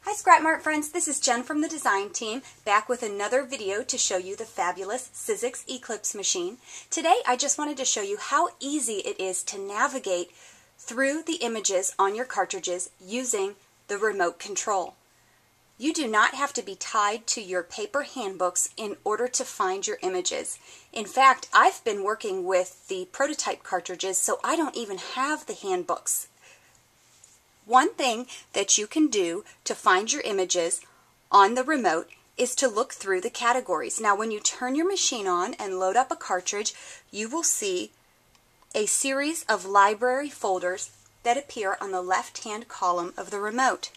Hi Scrap Mart friends, this is Jen from the design team, back with another video to show you the fabulous Sizzix Eclips machine. Today I just wanted to show you how easy it is to navigate through the images on your cartridges using the remote control. You do not have to be tied to your paper handbooks in order to find your images. In fact, I've been working with the prototype cartridges, so I don't even have the handbooks. One thing that you can do to find your images on the remote is to look through the categories. Now, when you turn your machine on and load up a cartridge, you will see a series of library folders that appear on the left-hand column of the remote.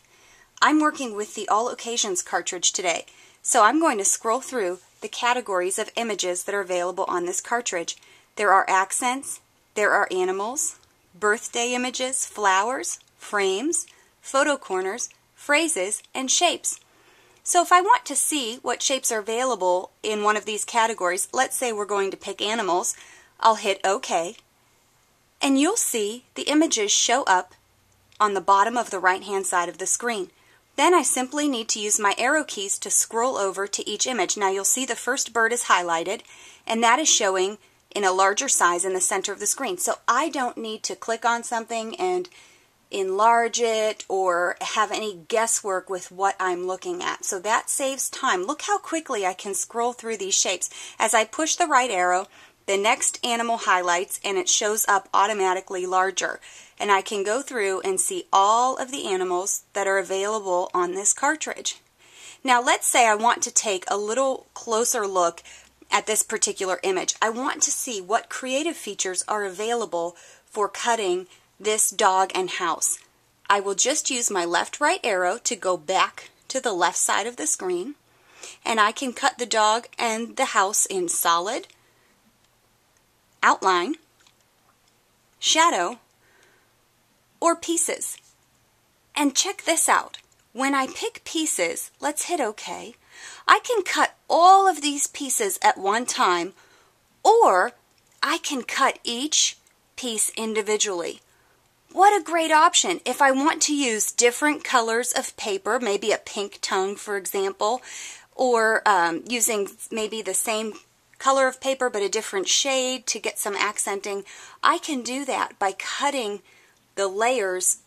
I'm working with the All Occasions cartridge today, so I'm going to scroll through the categories of images that are available on this cartridge. There are accents, there are animals, birthday images, flowers, frames, photo corners, phrases, and shapes. So if I want to see what shapes are available in one of these categories, let's say we're going to pick animals, I'll hit OK, and you'll see the images show up on the bottom of the right-hand side of the screen. Then I simply need to use my arrow keys to scroll over to each image. Now you'll see the first bird is highlighted, and that is showing in a larger size in the center of the screen. So I don't need to click on something and enlarge it or have any guesswork with what I'm looking at. So that saves time. Look how quickly I can scroll through these shapes. As I push the right arrow, the next animal highlights and it shows up automatically larger. And I can go through and see all of the animals that are available on this cartridge. Now let's say I want to take a little closer look at this particular image. I want to see what creative features are available for cutting this dog and house. I will just use my left-right arrow to go back to the left side of the screen, and I can cut the dog and the house in solid, outline, shadow, or pieces. And check this out. When I pick pieces, let's hit OK, I can cut all of these pieces at one time, or I can cut each piece individually. What a great option if I want to use different colors of paper, maybe a pink tongue for example, or using maybe the same color of paper but a different shade to get some accenting. I can do that by cutting the layers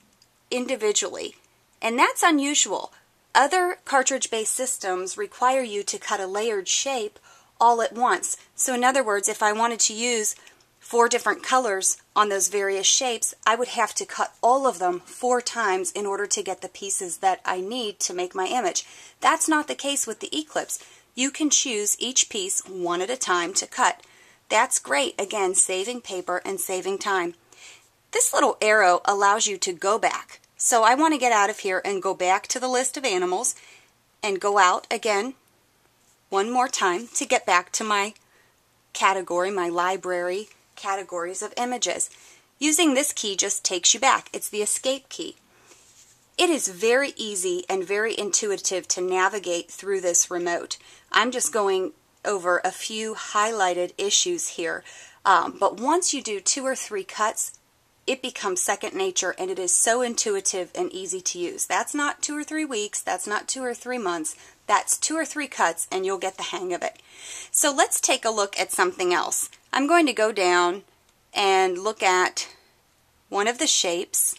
individually, and that's unusual. Other cartridge-based systems require you to cut a layered shape all at once. So in other words, if I wanted to use 4 different colors on those various shapes, I would have to cut all of them 4 times in order to get the pieces that I need to make my image. That's not the case with the Eclips. You can choose each piece one at a time to cut. That's great, again, saving paper and saving time. This little arrow allows you to go back. So I want to get out of here and go back to the list of animals and go out again one more time to get back to my category, my library categories of images. Using this key just takes you back. It's the escape key. It is very easy and very intuitive to navigate through this remote. I'm just going over a few highlighted issues here, but once you do 2 or 3 cuts, it becomes second nature, and it is so intuitive and easy to use. That's not 2 or 3 weeks, that's not 2 or 3 months, that's 2 or 3 cuts and you'll get the hang of it. So let's take a look at something else. I'm going to go down and look at one of the shapes.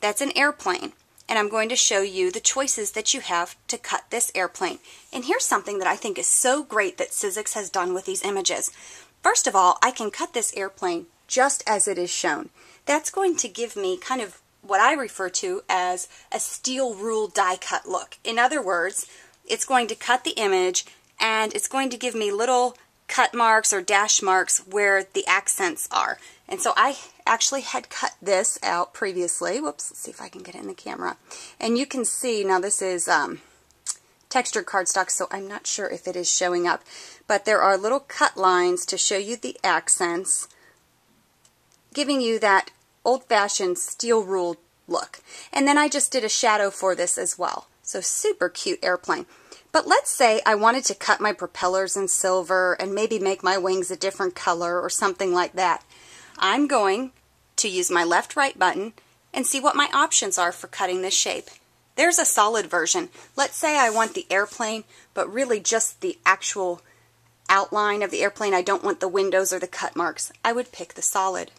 That's an airplane, and I'm going to show you the choices that you have to cut this airplane. And here's something that I think is so great that Sizzix has done with these images. First of all, I can cut this airplane just as it is shown. That's going to give me kind of what I refer to as a steel rule die cut look. In other words, it's going to cut the image and it's going to give me little cut marks or dash marks where the accents are. And so I actually had cut this out previously. Whoops, let's see if I can get it in the camera. And you can see, now this is textured cardstock, so I'm not sure if it is showing up. But there are little cut lines to show you the accents, giving you that old-fashioned steel rule look. And then I just did a shadow for this as well. So super cute airplane. But let's say I wanted to cut my propellers in silver and maybe make my wings a different color or something like that. I'm going to use my left-right button and see what my options are for cutting this shape. There's a solid version. Let's say I want the airplane, but really just the actual outline of the airplane. I don't want the windows or the cut marks. I would pick the solid.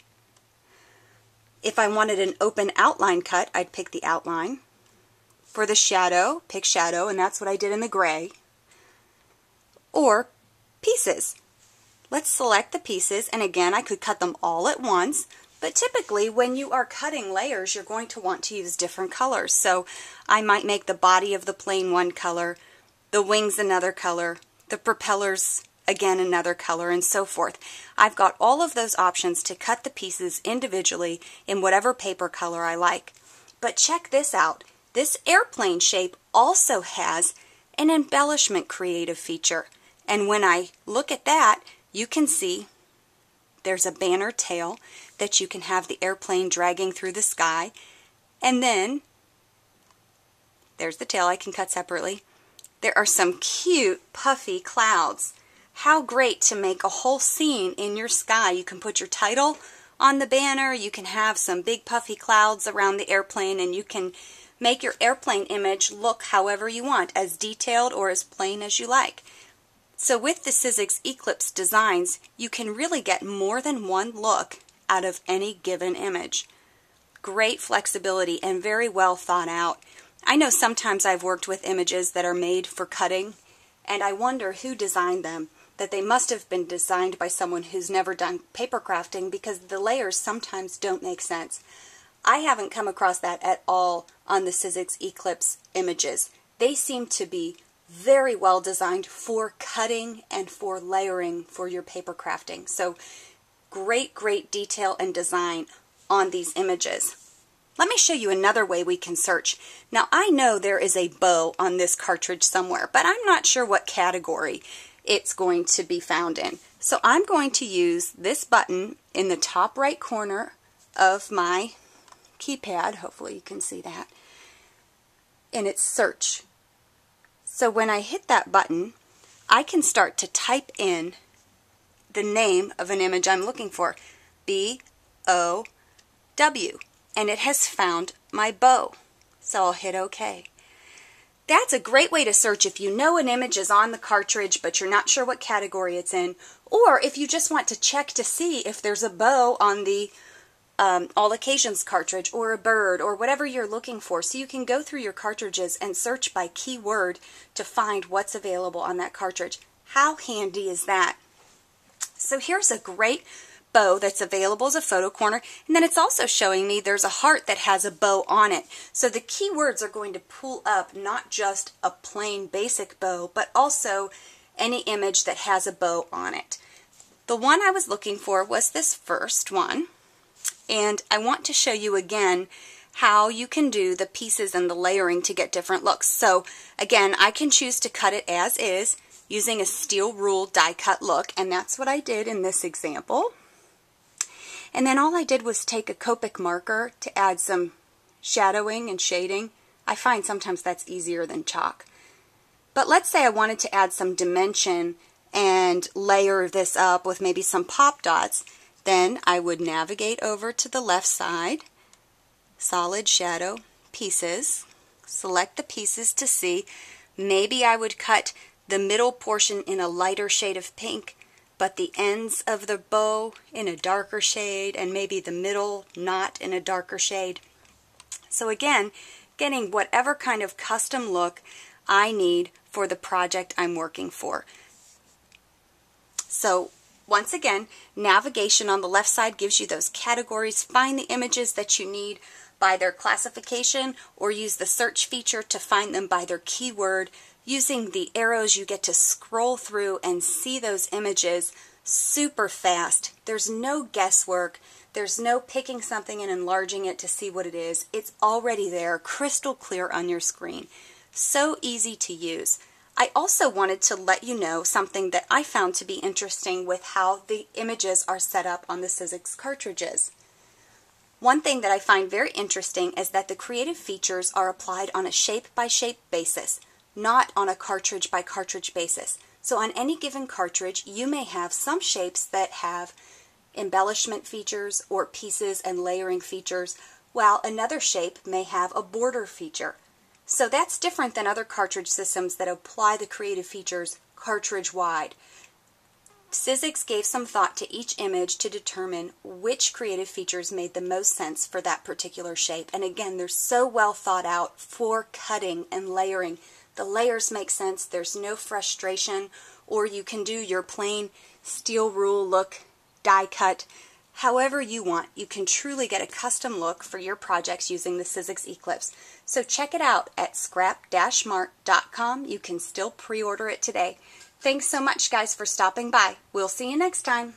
If I wanted an open outline cut, I'd pick the outline. For the shadow, pick shadow, and that's what I did in the gray. Or pieces. Let's select the pieces, and again, I could cut them all at once, but typically when you are cutting layers, you're going to want to use different colors. So I might make the body of the plane one color, the wings another color, the propellers again another color, and so forth. I've got all of those options to cut the pieces individually in whatever paper color I like. But check this out. This airplane shape also has an embellishment creative feature. And when I look at that, you can see there's a banner tail that you can have the airplane dragging through the sky. And then there's the tail I can cut separately. There are some cute puffy clouds. How great to make a whole scene in your sky. You can put your title on the banner, you can have some big puffy clouds around the airplane, and you can make your airplane image look however you want, as detailed or as plain as you like. So with the Sizzix Eclips designs, you can really get more than one look out of any given image. Great flexibility and very well thought out. I know sometimes I've worked with images that are made for cutting, and I wonder who designed them, that they must have been designed by someone who's never done paper crafting, because the layers sometimes don't make sense. I haven't come across that at all on the Sizzix Eclips images. They seem to be very well designed for cutting and for layering for your paper crafting. So great, great detail and design on these images. Let me show you another way we can search. Now I know there is a bow on this cartridge somewhere, but I'm not sure what category it's going to be found in. So I'm going to use this button in the top right corner of my keypad. Hopefully you can see that. And it's search. So when I hit that button, I can start to type in the name of an image I'm looking for. B-O-W. And it has found my bow. So I'll hit OK. That's a great way to search if you know an image is on the cartridge but you're not sure what category it's in, or if you just want to check to see if there's a bow on the All Occasions cartridge, or a bird, or whatever you're looking for. So you can go through your cartridges and search by keyword to find what's available on that cartridge. How handy is that? So here's a great bow that's available as a photo corner, and then it's also showing me there's a heart that has a bow on it. So the keywords are going to pull up not just a plain basic bow, but also any image that has a bow on it. The one I was looking for was this first one, and I want to show you again how you can do the pieces and the layering to get different looks. So again, I can choose to cut it as is using a steel rule die cut look, and that's what I did in this example. And then all I did was take a Copic marker to add some shadowing and shading. I find sometimes that's easier than chalk. But let's say I wanted to add some dimension and layer this up with maybe some pop dots. Then I would navigate over to the left side, solid shadow, pieces, select the pieces to see. Maybe I would cut the middle portion in a lighter shade of pink, but the ends of the bow in a darker shade, and maybe the middle knot in a darker shade. So again, getting whatever kind of custom look I need for the project I'm working for. So once again, navigation on the left side gives you those categories. Find the images that you need by their classification, or use the search feature to find them by their keyword. Using the arrows, you get to scroll through and see those images super fast. There's no guesswork. There's no picking something and enlarging it to see what it is. It's already there, crystal clear on your screen. So easy to use. I also wanted to let you know something that I found to be interesting with how the images are set up on the Sizzix cartridges. One thing that I find very interesting is that the creative features are applied on a shape-by-shape basis, not on a cartridge-by-cartridge basis. So on any given cartridge, you may have some shapes that have embellishment features or pieces and layering features, while another shape may have a border feature. So that's different than other cartridge systems that apply the creative features cartridge-wide. Sizzix gave some thought to each image to determine which creative features made the most sense for that particular shape. And again, they're so well thought out for cutting and layering. The layers make sense, there's no frustration, or you can do your plain steel rule look, die cut, however you want. You can truly get a custom look for your projects using the Sizzix Eclips. So check it out at scrap-mart.com. You can still pre-order it today. Thanks so much, guys, for stopping by. We'll see you next time.